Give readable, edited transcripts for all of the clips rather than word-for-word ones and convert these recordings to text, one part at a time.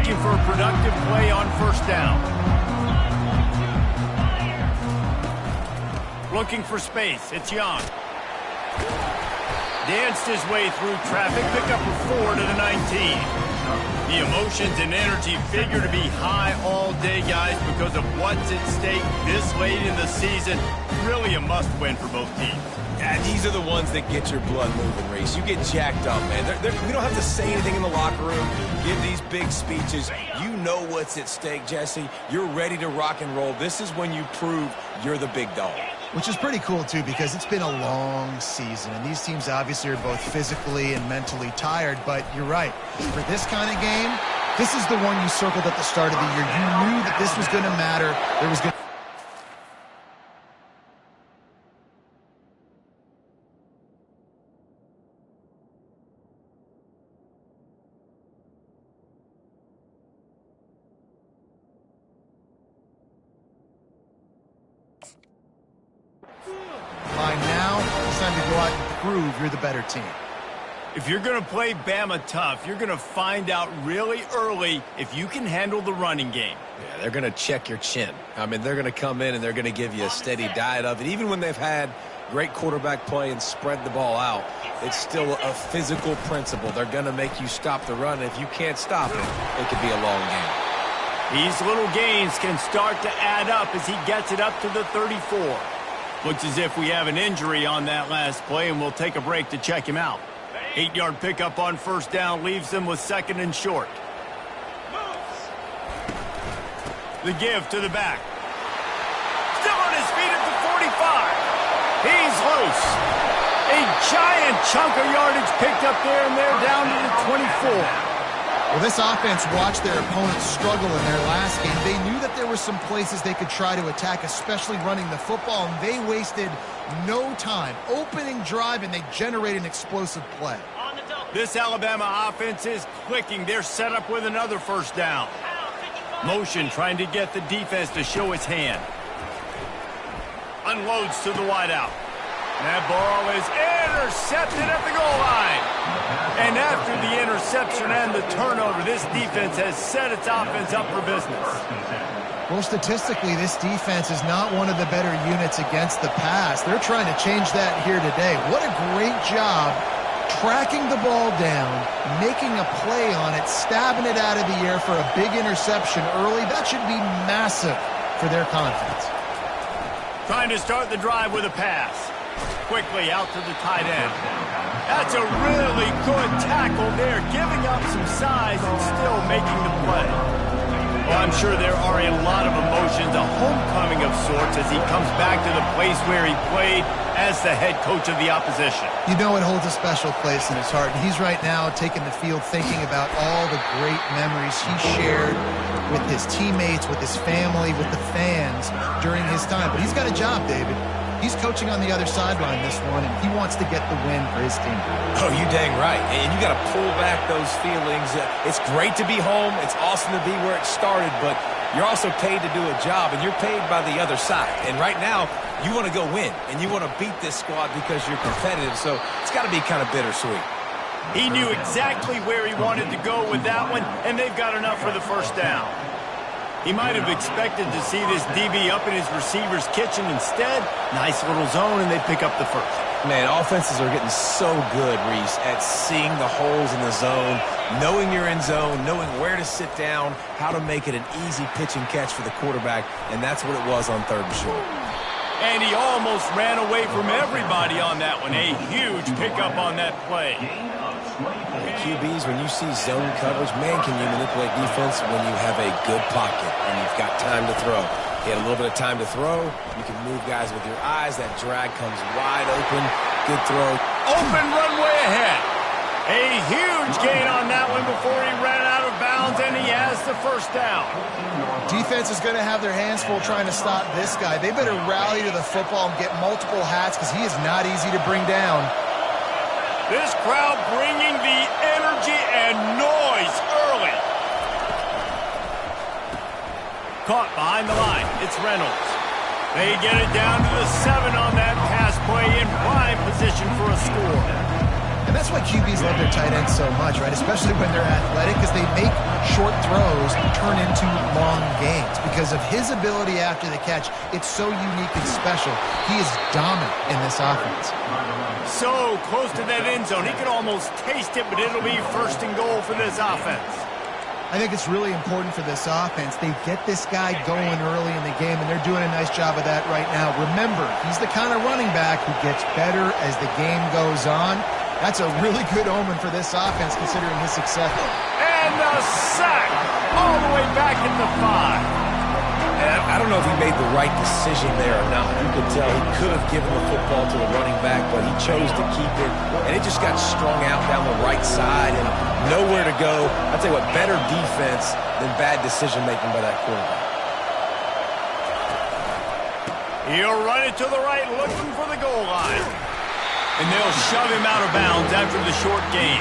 looking for a productive play on first down. Looking for space. It's Young. Danced his way through traffic. Pick up a 4 to the 19. The emotions and energy figure to be high all day, guys, because of what's at stake this late in the season. Really a must-win for both teams. Yeah, these are the ones that get your blood moving, Reese. You get jacked up, man. We don't have to say anything in the locker room, give these big speeches. You know what's at stake, Jesse. You're ready to rock and roll. This is when you prove you're the big dog. Which is pretty cool, too, because it's been a long season, and these teams obviously are both physically and mentally tired, but you're right. For this kind of game, this is the one you circled at the start of the year. You knew that this was going to matter. There was going to... Now, it's time to go out and prove you're the better team. If you're going to play Bama tough, you're going to find out really early if you can handle the running game. Yeah, they're going to check your chin. I mean, they're going to come in and they're going to give you a steady diet of it. Even when they've had great quarterback play and spread the ball out, it's still a physical principle. They're going to make you stop the run. If you can't stop it, it could be a long game. These little gains can start to add up as he gets it up to the 34. Looks as if we have an injury on that last play, and we'll take a break to check him out. 8-yard pickup on first down leaves them with 2nd and short. The give to the back. Still on his feet at the 45. He's loose. A giant chunk of yardage picked up there, and they're down to the 24. Well, this offense watched their opponents struggle in their last game. They knew that there were some places they could try to attack, especially running the football, and they wasted no time. Opening drive, and they generate an explosive play. This Alabama offense is clicking. They're set up with another first down. Motion trying to get the defense to show its hand. Unloads to the wideout. That ball is intercepted at the goal line. And after the interception and the turnover, this defense has set its offense up for business. Well, statistically, this defense is not one of the better units against the pass. They're trying to change that here today. What a great job tracking the ball down, making a play on it, stabbing it out of the air for a big interception early. That should be massive for their confidence. Trying to start the drive with a pass. Quickly out to the tight end. That's a really good tackle there, giving up some size and still making the play. Well, I'm sure there are a lot of emotions, a homecoming of sorts as he comes back to the place where he played as the head coach of the opposition. You know it holds a special place in his heart, and he's right now taking the field thinking about all the great memories he shared with his teammates, with his family, with the fans during his time. But he's got a job, David. He's coaching on the other sideline this one, and he wants to get the win for his team. Oh, you dang right. And you got to pull back those feelings. It's great to be home. It's awesome to be where it started, but you're also paid to do a job, and you're paid by the other side. And right now, you want to go win, and you want to beat this squad because you're competitive, so it's got to be kind of bittersweet. He knew exactly where he wanted to go with that one, and they've got enough for the first down. He might have expected to see this DB up in his receiver's kitchen. Instead, nice little zone, and they pick up the first. Man, offenses are getting so good, Reese, at seeing the holes in the zone, knowing you're in zone, knowing where to sit down, how to make it an easy pitch and catch for the quarterback, and that's what it was on 3rd and short. And he almost ran away from everybody on that one. A huge pickup on that play. QBs, when you see zone coverage, man, can you manipulate defense when you have a good pocket and you've got time to throw. He had a little bit of time to throw. You can move guys with your eyes. That drag comes wide open. Good throw. Open runway ahead. A huge gain on that one before he ran out of bounds, and he has the first down. Defense is going to have their hands full trying to stop this guy. They better rally to the football and get multiple hats because he is not easy to bring down. This crowd bringing the energy and noise early. Caught behind the line. It's Reynolds. They get it down to the 7 on that pass play in prime position for a score. And that's why QBs love their tight ends so much, right? Especially when they're athletic, because they make short throws turn into long gains. Because of his ability after the catch, it's so unique and special. He is dominant in this offense. So close to that end zone. He can almost taste it, but it'll be first and goal for this offense. I think it's really important for this offense. They get this guy going early in the game, and they're doing a nice job of that right now. Remember, he's the kind of running back who gets better as the game goes on. That's a really good omen for this offense, considering his success. And the sack all the way back at the 5. And I don't know if he made the right decision there or not. You could tell he could have given the football to the running back, but he chose to keep it, and it just got strung out down the right side and nowhere to go. I'll tell you what, better defense than bad decision-making by that quarterback. He'll run it to the right, looking for the goal line. And they'll shove him out of bounds after the short gain.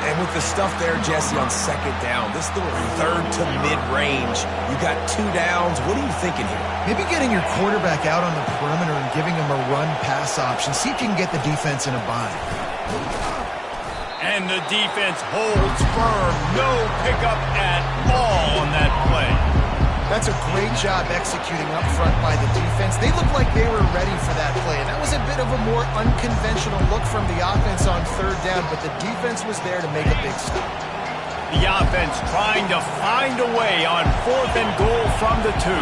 And with the stuff there, Jesse, on second down, this little third to mid-range, you got 2 downs. What are you thinking here? Maybe getting your quarterback out on the perimeter and giving him a run-pass option. See if you can get the defense in a bind. And the defense holds firm. No pickup at all on that play. That's a great job executing up front by the defense. They looked like they were ready for that play, and that was a bit of a more unconventional look from the offense on third down, but the defense was there to make a big stop. The offense trying to find a way on 4th and goal from the 2.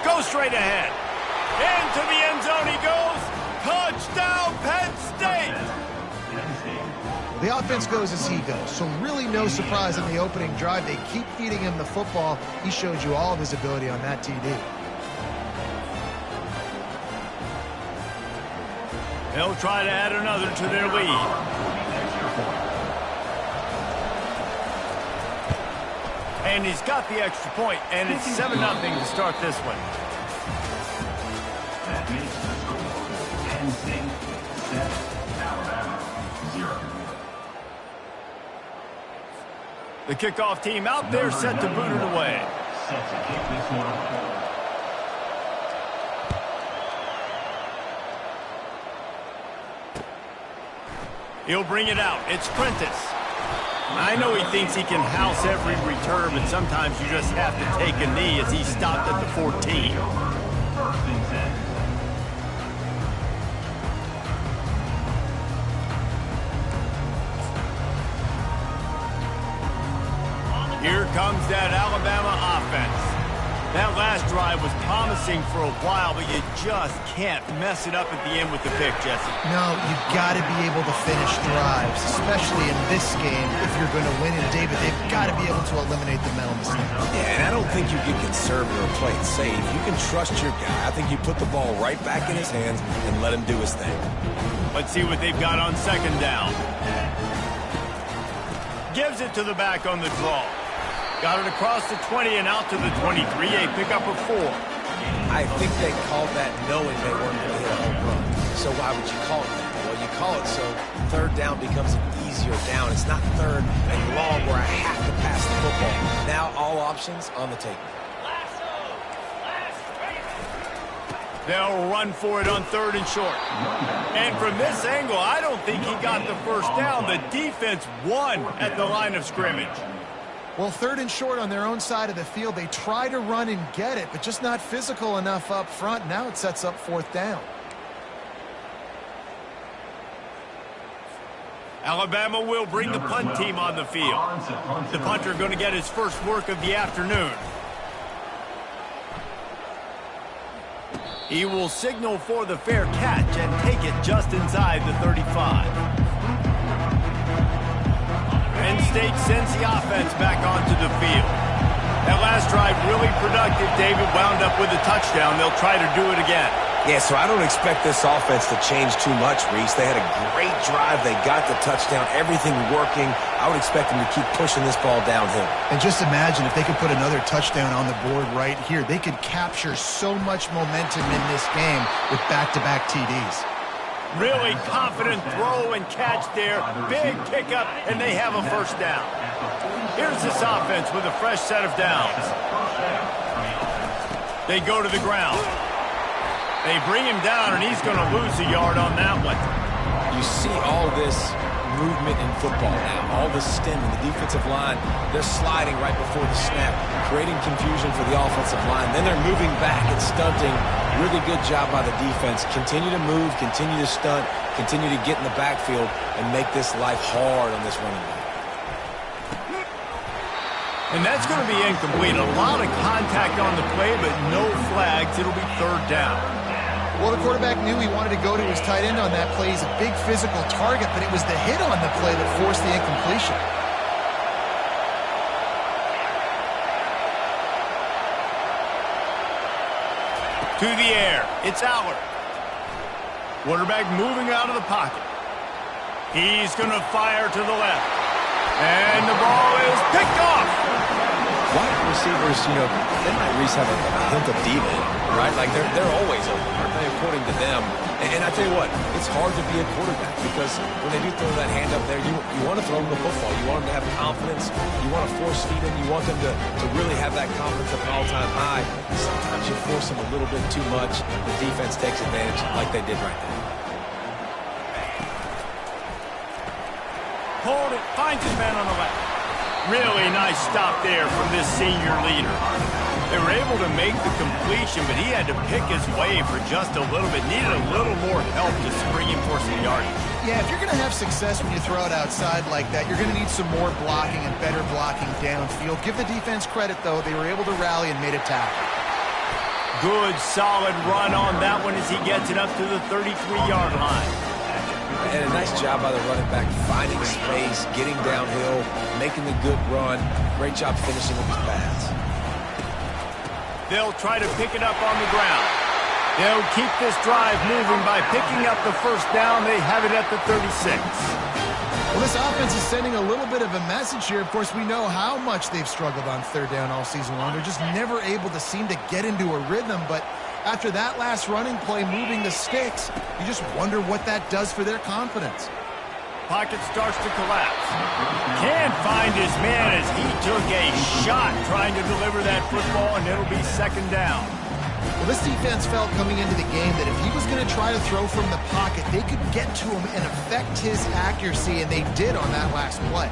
Go straight ahead. Into the end zone he goes. Touchdown, Penn State! The offense goes as he goes, so really no surprise in the opening drive. They keep feeding him the football. He showed you all of his ability on that TD. They'll try to add another to their lead. And he's got the extra point, and it's 7-0 to start this one. That makes the score Penn State 7, Alabama 0. The kickoff team out there set to boot it away. Set to kick this one off. He'll bring it out. It's Prentice. I know he thinks he can house every return, but sometimes you just have to take a knee as he stopped at the 14. First and 10. Here comes that Alabama offense. That last drive was promising for a while, but you just can't mess it up at the end with the pick, Jesse. No, you've got to be able to finish drives, especially in this game if you're going to win. And, David, they've got to be able to eliminate the mental mistakes. Yeah, and I don't think you get conservative or play it safe. You can trust your guy. I think you put the ball right back in his hands and let him do his thing. Let's see what they've got on second down. Gives it to the back on the draw. Got it across the 20 and out to the 23, a pickup of 4. I think they called that knowing they weren't going to hit a home run. So why would you call it that? Well, you call it so third down becomes an easier down. It's not third and long where I have to pass the football. Now all options on the table. They'll run for it on 3rd and short. And from this angle, I don't think he got the first down. The defense won at the line of scrimmage. Well, 3rd and short on their own side of the field. They try to run and get it, but just not physical enough up front. Now it sets up 4th down. Alabama will bring the punt team on the field. The punter going to get his first work of the afternoon. He will signal for the fair catch and take it just inside the 35. Penn State sends the offense back onto the field. That last drive really productive. David wound up with a touchdown. They'll try to do it again. Yeah, so I don't expect this offense to change too much, Reese. They had a great drive. They got the touchdown. Everything working. I would expect them to keep pushing this ball downhill. And just imagine if they could put another touchdown on the board right here. They could capture so much momentum in this game with back-to-back TDs. Really confident throw and catch there. Big pickup, and they have a first down. Here's this offense with a fresh set of downs. They go to the ground. They bring him down, and he's going to lose a yard on that one. You see all this movement in football now. All the stem in the defensive line. They're sliding right before the snap, creating confusion for the offensive line. Then they're moving back and stunting. Really good job by the defense. Continue to move, continue to stunt, continue to get in the backfield, and make this life hard on this running back. And that's going to be incomplete. A lot of contact on the play, but no flags. It'll be third down. Well, the quarterback knew he wanted to go to his tight end on that play. He's a big physical target, but it was the hit on the play that forced the incompletion. To the air. It's Allard. Quarterback moving out of the pocket. He's going to fire to the left. And the ball is picked off. Wide receivers, they might at least have a hint of diva in them, right? Like, they're always open, aren't they, according to them? And I tell you what, it's hard to be a quarterback because when they do throw that hand up there, you want to throw them the football. You want them to have confidence. You want to force feed them. You want them to really have that confidence at an all-time high. Sometimes you force them a little bit too much. The defense takes advantage like they did right there. Hold it. Finds his man on the left. Really nice stop there from this senior leader. They were able to make the completion, but he had to pick his way for just a little bit. Needed a little more help to spring him for some yardage. Yeah, if you're going to have success when you throw it outside like that, you're going to need some more blocking and better blocking downfield. Give the defense credit, though. They were able to rally and made a tackle. Good, solid run on that one as he gets it up to the 33-yard line. And a nice job by the running back, finding space, getting downhill, making the good run. Great job finishing with his pass. They'll try to pick it up on the ground. They'll keep this drive moving by picking up the first down. They have it at the 36. Well, this offense is sending a little bit of a message here. Of course, we know how much they've struggled on third down all season long. They're just never able to seem to get into a rhythm, but after that last running play moving the sticks, you just wonder what that does for their confidence. Pocket starts to collapse. Can't find his man as he took a shot trying to deliver that football, and it'll be second down. Well, this defense felt coming into the game that if he was going to try to throw from the pocket, they could get to him and affect his accuracy, and they did on that last play.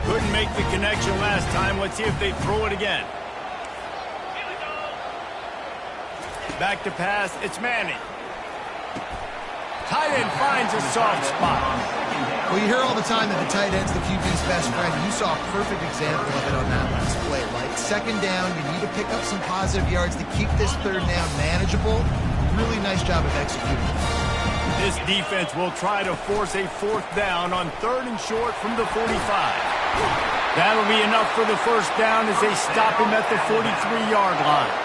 Couldn't make the connection last time. Let's see if they throw it again. Back to pass. It's Manning. Tight end finds a soft spot. Well, you hear all the time that the tight end's the QB's best friend. You saw a perfect example of it on that last play, right? Second down, you need to pick up some positive yards to keep this third down manageable. Really nice job of executing. This defense will try to force a fourth down on third and short from the 45. That'll be enough for the first down as they stop him at the 43-yard line.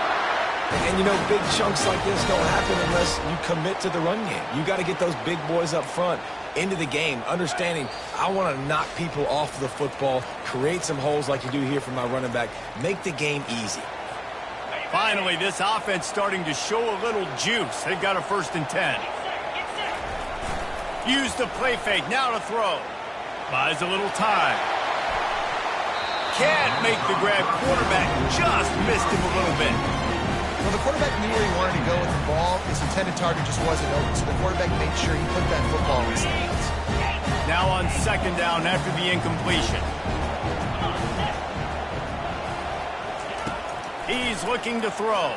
And, big chunks like this don't happen unless you commit to the run game. You got to get those big boys up front into the game, understanding I want to knock people off the football, create some holes like you do here for my running back, make the game easy. Finally, this offense starting to show a little juice. They've got a 1st and 10. Use the play fake, now to throw. Buys a little time. Can't make the grab. Quarterback just missed him a little bit. Well, the quarterback knew where he wanted to go with the ball. His intended target just wasn't open, so the quarterback made sure he put that football in his hands. Now on second down after the incompletion. He's looking to throw.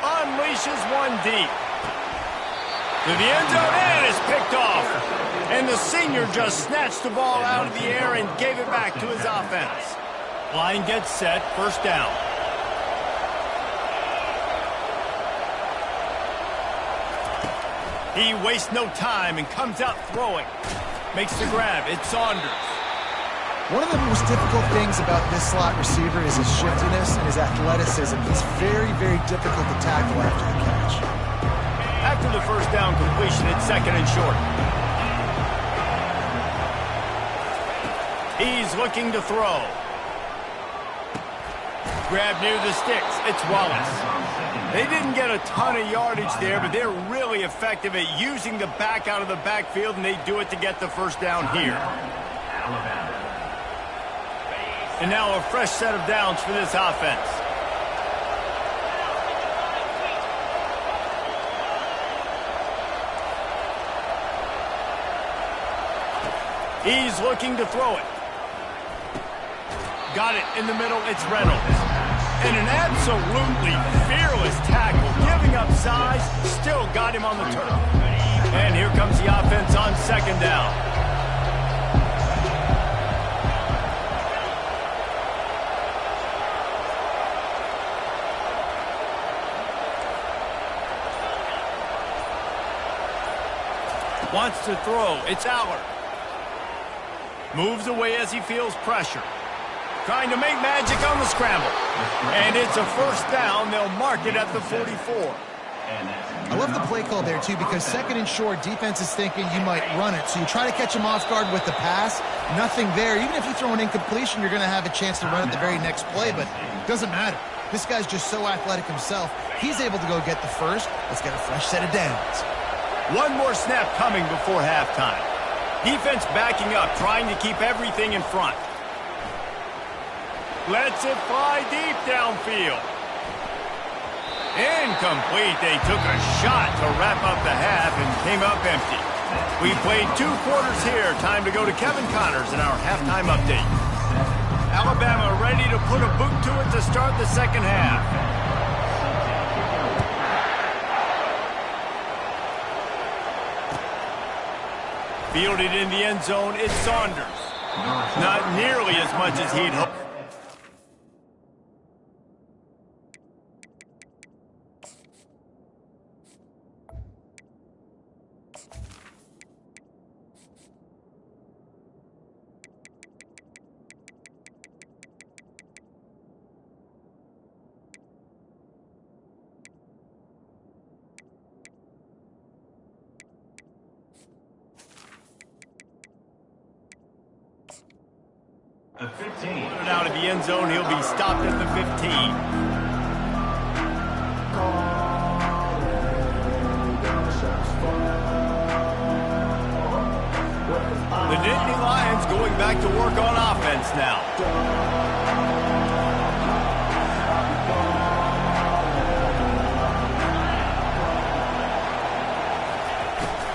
Unleashes one deep. To the end zone, and it's picked off. And the senior just snatched the ball out of the air and gave it back to his offense. Line gets set, first down. He wastes no time and comes out throwing. Makes the grab. It's Saunders. One of the most difficult things about this slot receiver is his shiftiness and his athleticism. He's very, very difficult to tackle after the catch. After the first down completion, it's second and short. He's looking to throw. Grab near the sticks. It's Wallace. They didn't get a ton of yardage there, but they're really effective at using the back out of the backfield, and they do it to get the first down here. Alabama. And now a fresh set of downs for this offense. He's looking to throw it. Got it in the middle. It's Reynolds. And an absolutely fearless tackle. Giving up size. Still got him on the turf. And here comes the offense on second down. Wants to throw. It's Allard. Moves away as he feels pressure. Trying to make magic on the scramble. And it's a first down. They'll mark it at the 44. I love the play call there, too, because second and short, defense is thinking you might run it. So you try to catch him off guard with the pass. Nothing there. Even if you throw an incompletion, you're going to have a chance to run it the very next play, but it doesn't matter. This guy's just so athletic himself. He's able to go get the first. Let's get a fresh set of downs. One more snap coming before halftime. Defense backing up, trying to keep everything in front. Lets it fly deep downfield. Incomplete. They took a shot to wrap up the half and came up empty. We played 2 quarters here. Time to go to Kevin Connors in our halftime update. Alabama ready to put a boot to it to start the second half. Fielded in the end zone, it's Saunders. Not nearly as much as he'd hoped. The 15. Out of the end zone, he'll be stopped at the 15. The Nittany Lions going back to work on offense now.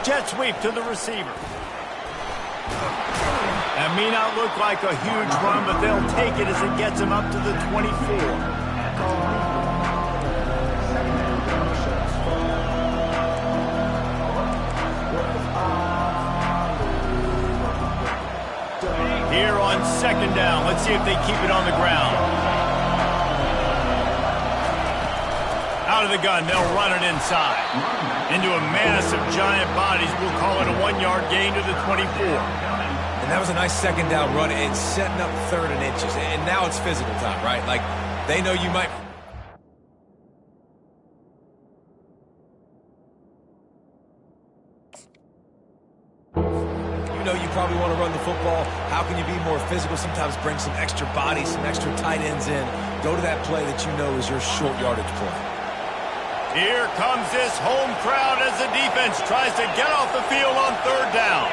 Jet sweep to the receiver. That may not look like a huge run, but they'll take it as it gets them up to the 24. Here on second down, let's see if they keep it on the ground. Out of the gun, they'll run it inside. Into a mass of giant bodies, we'll call it a 1-yard gain to the 24. And that was a nice second down run. It's setting up 3rd and inches. And now it's physical time, right? Like, they know you might... You know you probably want to run the football. How can you be more physical? Sometimes bring some extra bodies, some extra tight ends in. Go to that play that you know is your short yardage play. Here comes this home crowd as the defense tries to get off the field on 3rd down.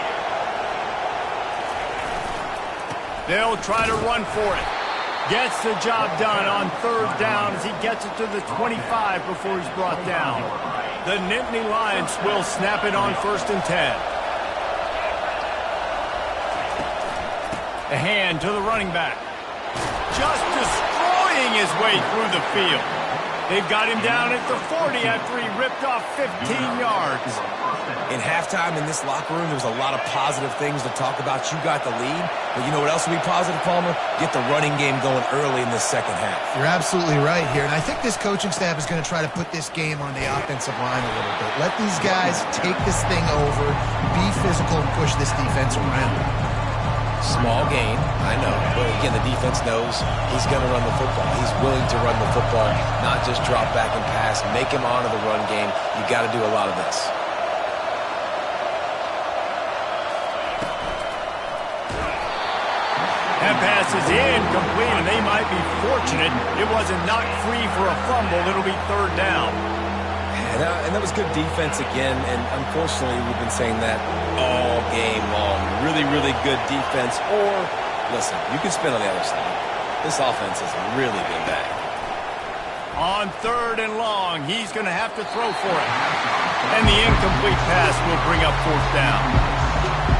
They'll try to run for it. Gets the job done on 3rd down as he gets it to the 25 before he's brought down. The Nittany Lions will snap it on 1st and 10. A hand to the running back. Just destroying his way through the field. They've got him down at the 40 after he ripped off 15 yards. In halftime in this locker room, there was a lot of positive things to talk about. You got the lead, but you know what else will be positive, Palmer? Get the running game going early in the second half. You're absolutely right here, and I think this coaching staff is going to try to put this game on the offensive line a little bit. Let these guys take this thing over, be physical, and push this defense around. Small gain, I know. But again, the defense knows he's going to run the football. He's willing to run the football, not just drop back and pass, make him honor the run game. You got to do a lot of this. That pass is incomplete, and they might be fortunate it wasn't knocked free for a fumble. It'll be 3rd down. And And that was good defense again, and unfortunately we've been saying that all game long. Really, really good defense. Or, listen, you can spin on the other side. This offense has really been bad. On 3rd and long, he's going to have to throw for it. And the incomplete pass will bring up 4th down.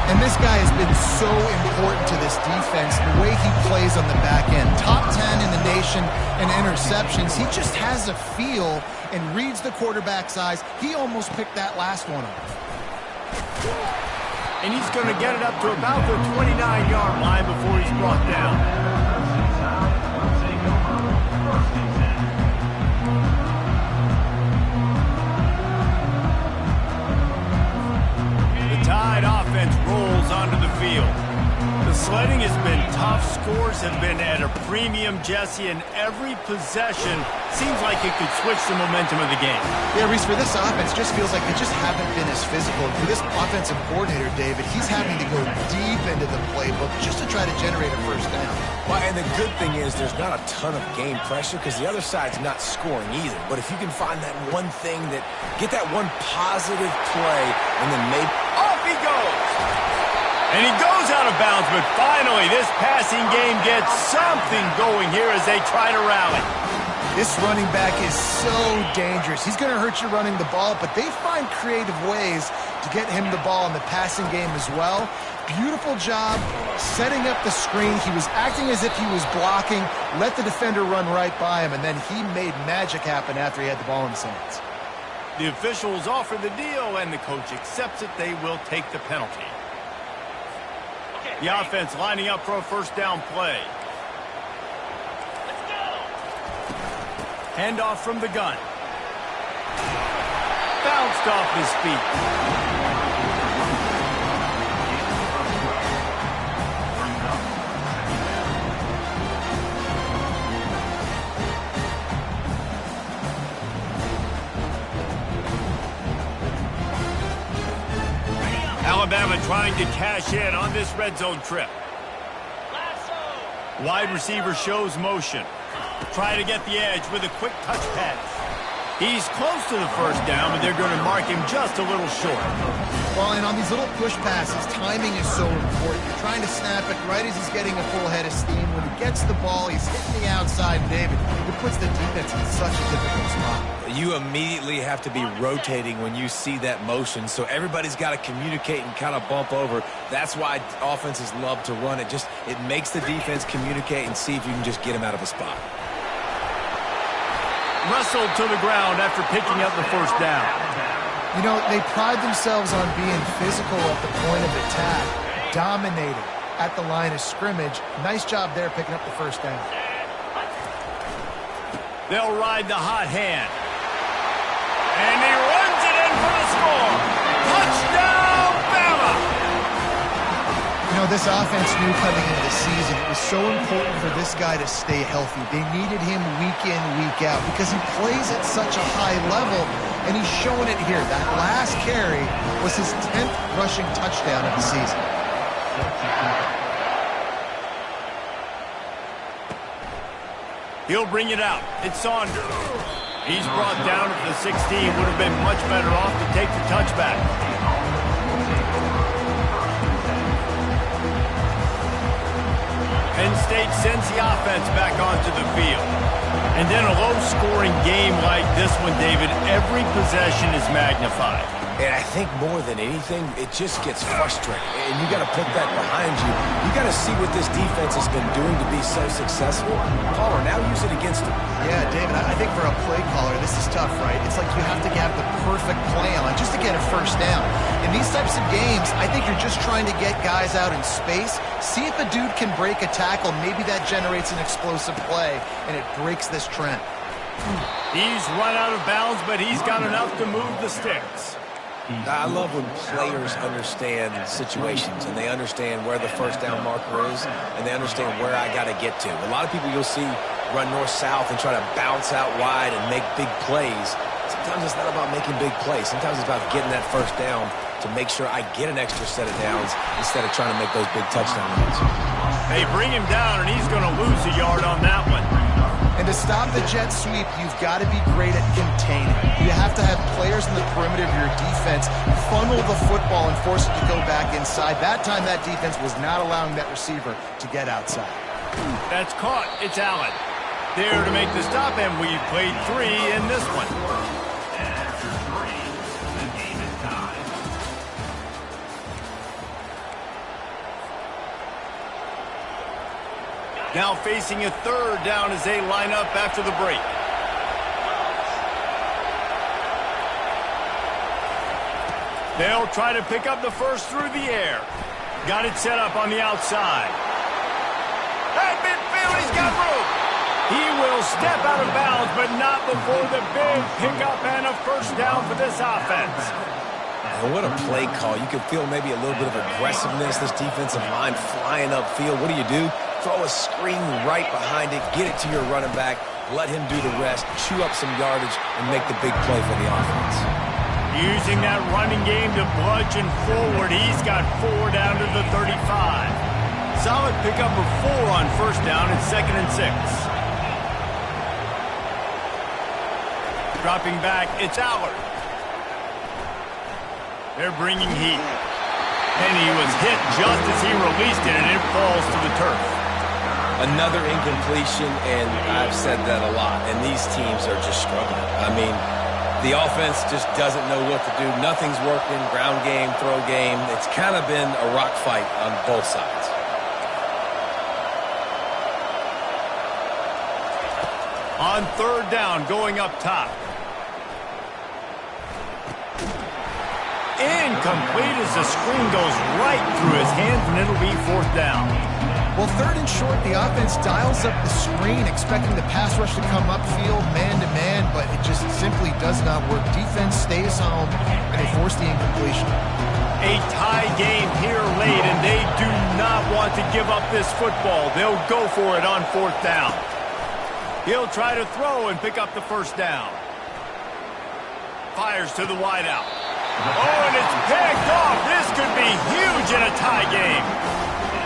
And this guy has been so important to this defense, the way he plays on the back end. Top 10 in the nation in interceptions. He just has a feel and reads the quarterback's eyes. He almost picked that last one off. And he's going to get it up to about the 29-yard line before he's brought down. Tide offense rolls onto the field. The sledding has been tough. Scores have been at a premium, Jesse, and every possession seems like it could switch the momentum of the game. Yeah, Reese, for this offense, just feels like they just haven't been as physical. For this offensive coordinator, David, he's having to go deep into the playbook just to try to generate a first down. Well, and the good thing is there's not a ton of game pressure because the other side's not scoring either. But if you can find that one thing that, get that one positive play, and then maybe off he goes. And he goes out of bounds, but finally this passing game gets something going here as they try to rally. This running back is so dangerous. He's going to hurt you running the ball, but they find creative ways to get him the ball in the passing game as well. Beautiful job setting up the screen. He was acting as if he was blocking, let the defender run right by him, and then he made magic happen after he had the ball in his hands. The officials offer the deal, and the coach accepts it. They will take the penalty. The offense lining up for a first down play. Let's go. Handoff from the gun. Bounced off his feet. Alabama trying to cash in on this red zone trip. Wide receiver shows motion. Try to get the edge with a quick touch pass. He's close to the first down, but they're going to mark him just a little short. Well, and on these little push passes, timing is so important. You're trying to snap it right as he's getting a full head of steam. When he gets the ball, he's hitting the outside, David. It puts the defense in such a difficult spot. You immediately have to be rotating when you see that motion, so everybody's got to communicate and kind of bump over. That's why offenses love to run it. It makes the defense communicate and see if you can just get him out of a spot. Wrestled to the ground after picking up the first down. You know, they pride themselves on being physical at the point of attack, dominating at the line of scrimmage. Nice job there picking up the first down. They'll ride the hot hand. And he runs it in for the score. Touchdown, Bama! You know, this offense knew coming into the season it was so important for this guy to stay healthy. They needed him week in, week out because he plays at such a high level, and he's showing it here. That last carry was his 10th rushing touchdown of the season. He'll bring it out. It's Saunders. He's brought down at the 16. Would have been much better off to take the touchback. Penn State sends the offense back onto the field. And then a low-scoring game like this one, David, every possession is magnified. And I think more than anything, it just gets frustrating. And you got to put that behind you. You got to see what this defense has been doing to be so successful. Caller, now use it against them. Yeah, David, I think for a play caller, this is tough, right? It's like you have to have the perfect plan just to get a first down. In these types of games, I think you're just trying to get guys out in space, see if a dude can break a tackle. Maybe that generates an explosive play, and it breaks this trend. He's run out of bounds, but he's got enough to move the sticks. I love when players understand situations and they understand where the first down marker is and they understand where I got to get to. A lot of people you'll see run north-south and try to bounce out wide and make big plays. Sometimes it's not about making big plays. Sometimes it's about getting that first down to make sure I get an extra set of downs instead of trying to make those big touchdown runs. They bring him down, and he's going to lose a yard on that one. And to stop the jet sweep, you've got to be great at containing. You have to have players players in the perimeter of your defense funnel the football and force it to go back inside. That time that defense was not allowing that receiver to get outside. That's caught. It's Allen. There to make the stop, and we've played 3 in this one. And after 3, the game is tied. Now facing a 3rd down as they line up after the break. They'll try to pick up the first through the air. Got it set up on the outside. At midfield, he's got room. He will step out of bounds, but not before the big pickup and a first down for this offense. And what a play call. You can feel maybe a little bit of aggressiveness. This defensive line flying upfield. What do? Throw a screen right behind it, get it to your running back, let him do the rest, chew up some yardage, and make the big play for the offense. Using that running game to bludgeon forward. He's got 4 down to the 35. Solid pickup of 4 on first down and 2nd and 6. Dropping back, it's Allard. They're bringing heat. And he was hit just as he released it, and it falls to the turf. Another incompletion, and I've said that a lot, and these teams are just struggling. I mean, the offense just doesn't know what to do. Nothing's working, ground game, throw game. It's kind of been a rock fight on both sides. On 3rd down, going up top. Incomplete as the screen goes right through his hands, and it'll be 4th down. Well, 3rd and short, the offense dials up the screen, expecting the pass rush to come upfield, man-to-man, but it just simply does not work. Defense stays home, and they force the incompletion. A tie game here late, and they do not want to give up this football. They'll go for it on 4th down. He'll try to throw and pick up the first down. Fires to the wideout. Oh, and it's picked off. This could be huge in a tie game.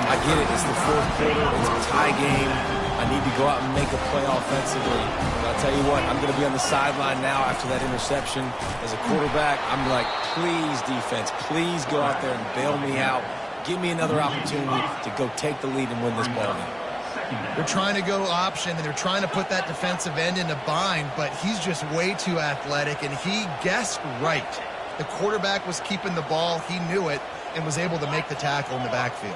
I get it. It's the 4th quarter. It's a tie game. I need to go out and make a play offensively. But I'll tell you what, I'm going to be on the sideline now after that interception. As a quarterback, I'm like, please, defense, please go out there and bail me out. Give me another opportunity to go take the lead and win this ball game. They're trying to go option, and they're trying to put that defensive end in a bind, but he's just way too athletic, and he guessed right. The quarterback was keeping the ball. He knew it and was able to make the tackle in the backfield.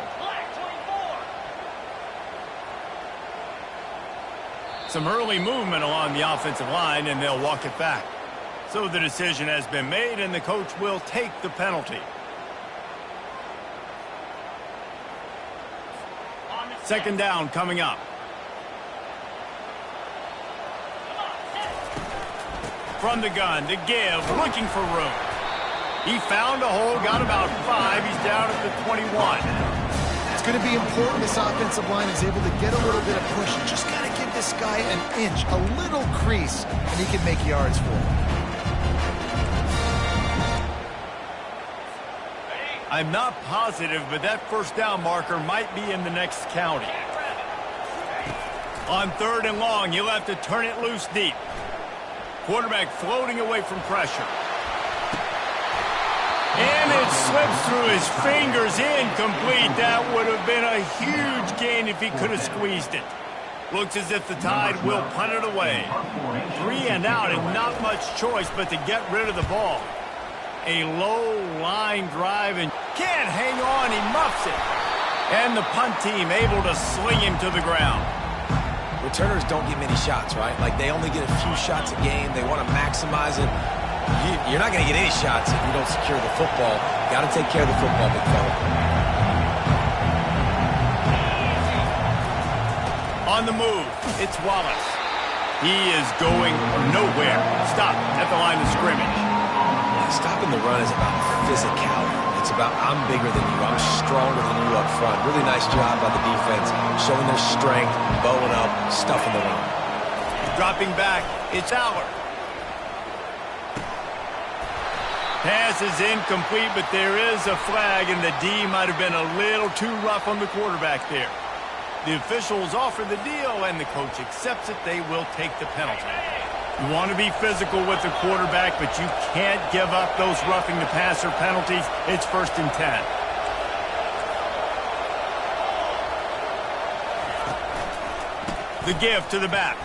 Some early movement along the offensive line, and they'll walk it back. So the decision has been made, and the coach will take the penalty. 2nd down coming up. From the gun to give, looking for room. He found a hole, got about 5. He's down at the 21. It's going to be important this offensive line is able to get a little bit of push. You just got to give this guy an inch, a little crease, and he can make yards for it. I'm not positive, but that first down marker might be in the next county. On 3rd and long, you'll have to turn it loose deep. Quarterback floating away from pressure. And it slips through his fingers, incomplete. That would have been a huge gain if he could have squeezed it. Looks as if the Tide will punt it away. 3 and out, and not much choice but to get rid of the ball. A low line drive, and can't hang on. He muffs it. And the punt team able to sling him to the ground. Returners don't get many shots, right? Like, they only get a few shots a game. They want to maximize it. You're not going to get any shots if you don't secure the football. Got to take care of the football, big fella. On the move, it's Wallace. He is going nowhere. Stop at the line of scrimmage. Stopping the run is about physicality. It's about I'm bigger than you. I'm stronger than you up front. Really nice job by the defense, showing their strength, bowing up, stuffing the run. Dropping back, it's Allard. Pass is incomplete, but there is a flag, and the D might have been a little too rough on the quarterback there. The officials offer the deal, and the coach accepts it. They will take the penalty. You want to be physical with the quarterback, but you can't give up those roughing the passer penalties. It's 1st and 10. The give to the back.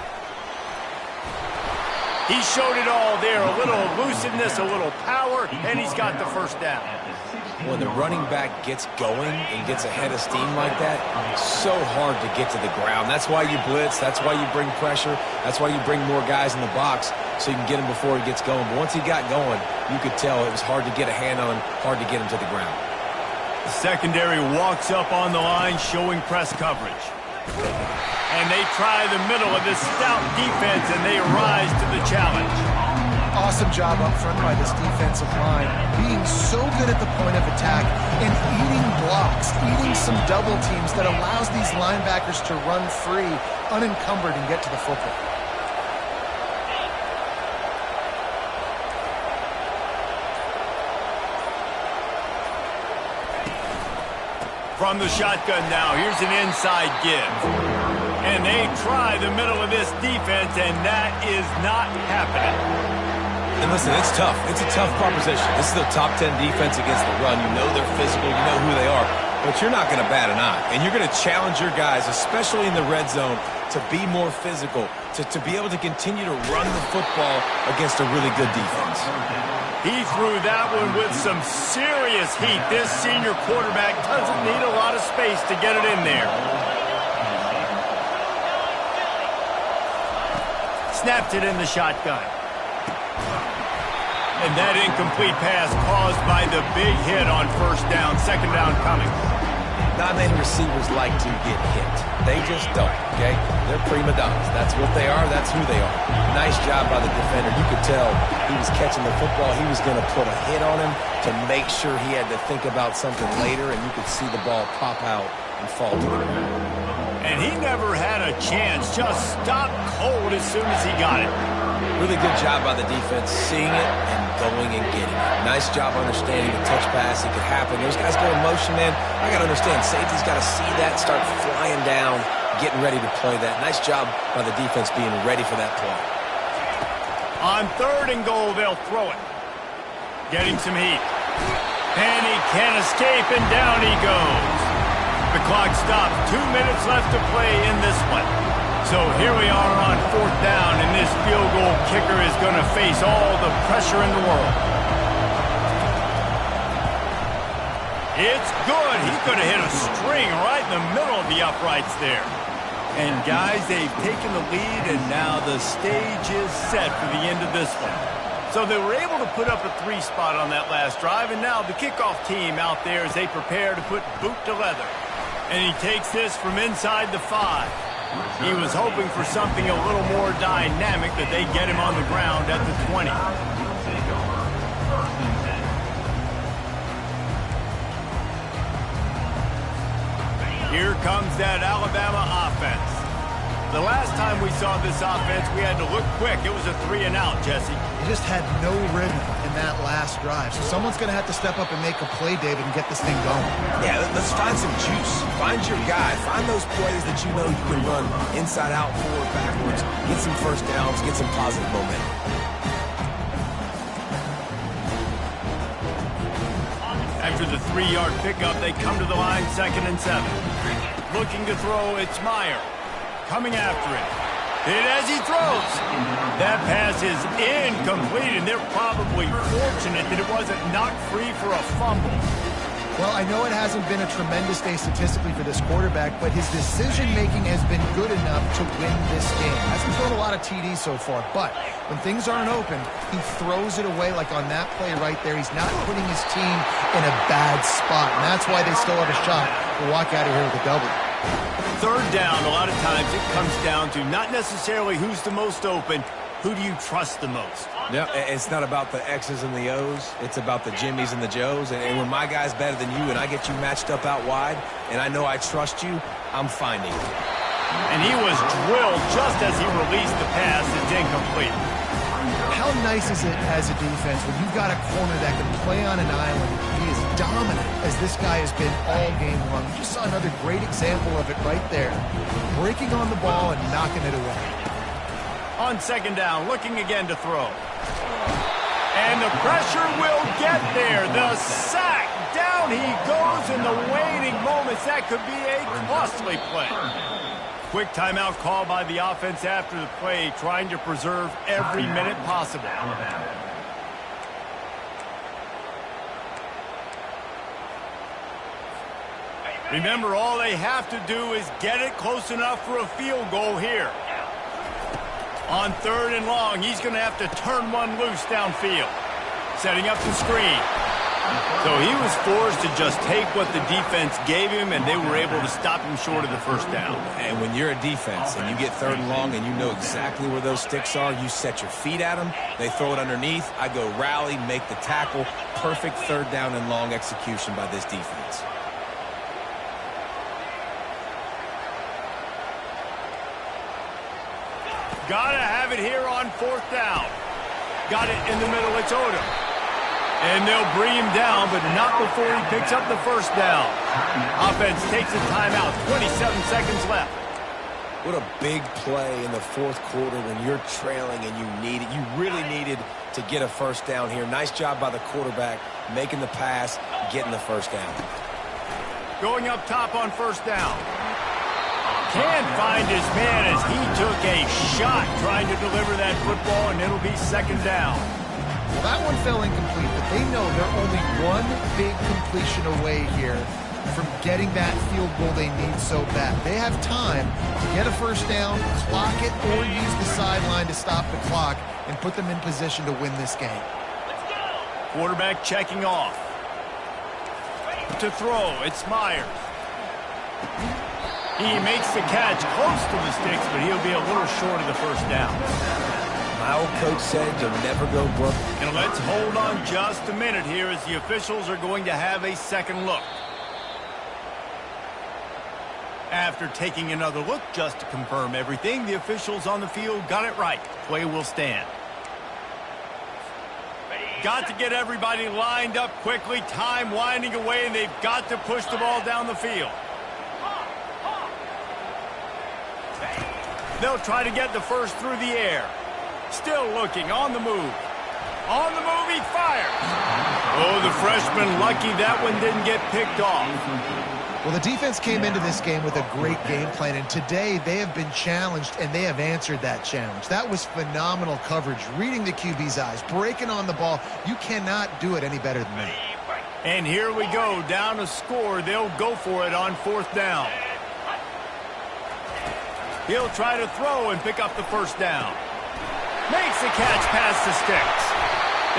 He showed it all there. A little elusiveness, a little power, and he's got the first down. When the running back gets going and gets ahead of steam like that, it's so hard to get to the ground. That's why you blitz. That's why you bring pressure. That's why you bring more guys in the box so you can get him before he gets going. But once he got going, you could tell it was hard to get a hand on him, hard to get him to the ground. The secondary walks up on the line, showing press coverage. And they try the middle of this stout defense, and they rise to the challenge. Awesome job up front by this defensive line, being so good at the point of attack and eating blocks, eating some double teams that allows these linebackers to run free, unencumbered, and get to the football. From the shotgun now, here's an inside give. And they try the middle of this defense, and that is not happening. And listen, it's tough. It's a tough proposition. This is a top 10 defense against the run. You know they're physical. You know who they are. But you're not going to bat an eye. And you're going to challenge your guys, especially in the red zone, to be more physical, to be able to continue to run the football against a really good defense. He threw that one with some serious heat. This senior quarterback doesn't need a lot of space to get it in there. Snapped it in the shotgun. And that incomplete pass caused by the big hit on 1st down, 2nd down coming. Not many receivers like to get hit. They just don't, okay? They're prima donnas. That's what they are. That's who they are. Nice job by the defender. You could tell he was catching the football. He was going to put a hit on him to make sure he had to think about something later, and you could see the ball pop out and fall to the ground. And he never had a chance. Just stopped cold as soon as he got it. Really good job by the defense, seeing it and going and getting it. Nice job understanding the touch pass. It could happen. Those guys go in motion, man. I got to understand, safety's got to see that, start flying down, getting ready to play that. Nice job by the defense being ready for that play. On 3rd and goal, they'll throw it. Getting some heat. And he can't escape, and down he goes. The clock stops. 2 minutes left to play in this one. So here we are on 4th down, and this field goal kicker is going to face all the pressure in the world. It's good. He could have hit a string right in the middle of the uprights there. And guys, they've taken the lead, and now the stage is set for the end of this one. So they were able to put up a 3 spot on that last drive, and now the kickoff team out there as they prepare to put boot to leather. And he takes this from inside the 5. He was hoping for something a little more dynamic, that they get him on the ground at the 20. Here comes that Alabama offense. The last time we saw this offense, we had to look quick. It was a 3-and-out, Jesse. He just had no rhythm in that last drive. So someone's going to have to step up and make a play, David, and get this thing going. Yeah, let's find some juice. Find your guy. Find those plays that you know you can run inside out, forward, backwards. Get some first downs. Get some positive momentum. After the 3-yard pickup, they come to the line, 2nd and 7. Looking to throw, it's Meyer. Coming after it. And as he throws, that pass is incomplete, and they're probably fortunate that it wasn't knocked free for a fumble. Well, I know it hasn't been a tremendous day statistically for this quarterback, but his decision-making has been good enough to win this game. Hasn't thrown a lot of TDs so far, but when things aren't open, he throws it away like on that play right there. He's not putting his team in a bad spot, and that's why they still have a shot to walk out of here with a double. 3rd down, a lot of times it comes down to not necessarily who's the most open, who do you trust the most? Yeah, it's not about the X's and the O's. It's about the Jimmies and the Joes. And when my guy's better than you and I get you matched up out wide and I know I trust you, I'm finding you. And he was drilled just as he released the pass. It's incomplete. How nice is it as a defense when you've got a corner that can play on an island, be as dominant as this guy has been all game long? You just saw another great example of it right there. Breaking on the ball and knocking it away. On second down, looking again to throw. And the pressure will get there. The sack. Down he goes in the waning moments. That could be a costly play. Quick timeout call by the offense after the play, trying to preserve every minute possible. Remember, all they have to do is get it close enough for a field goal here. On third and long, he's going to have to turn one loose downfield. Setting up the screen. So he was forced to just take what the defense gave him, and they were able to stop him short of the first down. And when you're a defense and you get third and long and you know exactly where those sticks are, you set your feet at them, they throw it underneath, I go rally, make the tackle. Perfect third down and long execution by this defense. Gotta have it here on fourth down. Got it in the middle, it's Odom. And they'll bring him down, but not before he picks up the first down. Offense takes a timeout, 27 seconds left. What a big play in the fourth quarter when you're trailing and you really needed to get a first down here. Nice job by the quarterback, making the pass, getting the first down. Going up top on first down. Can't find his man as he took a shot trying to deliver that football, and it'll be second down. Well, that one fell incomplete, but they know they're only one big completion away here from getting that field goal they need so bad. They have time to get a first down, clock it, or use the sideline to stop the clock and put them in position to win this game. Quarterback checking off. To throw, it's Myers. He makes the catch close to the sticks, but he'll be a little short of the first down. My old coach said you'll never go broke. And let's hold on just a minute here as the officials are going to have a second look. After taking another look just to confirm everything, the officials on the field got it right. Play will stand. Got to get everybody lined up quickly. Time winding away, and they've got to push the ball down the field. They'll try to get the first through the air. Still looking, on the move. On the move, he fires. Oh, the freshman lucky that one didn't get picked off. Well, the defense came into this game with a great game plan, and today they have been challenged, and they have answered that challenge. That was phenomenal coverage, reading the QB's eyes, breaking on the ball. You cannot do it any better than that. And here we go, down a score. They'll go for it on fourth down. He'll try to throw and pick up the first down. Makes the catch past the sticks.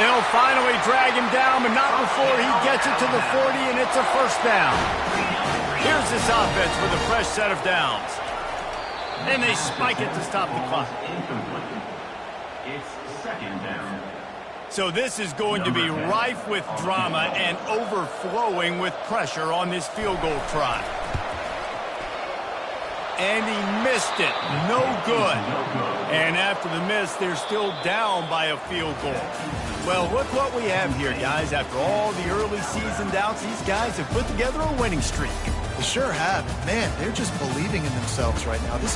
They'll finally drag him down, but not before he gets it to the 40, and it's a first down. Here's this offense with a fresh set of downs. And they spike it to stop the clock. It's second down. So this is going to be rife with drama and overflowing with pressure on this field goal try. And he missed it. No good. And after the miss, they're still down by a field goal. Well, look what we have here, guys. After all the early season doubts, these guys have put together a winning streak. They sure have. Man, they're just believing in themselves right now. This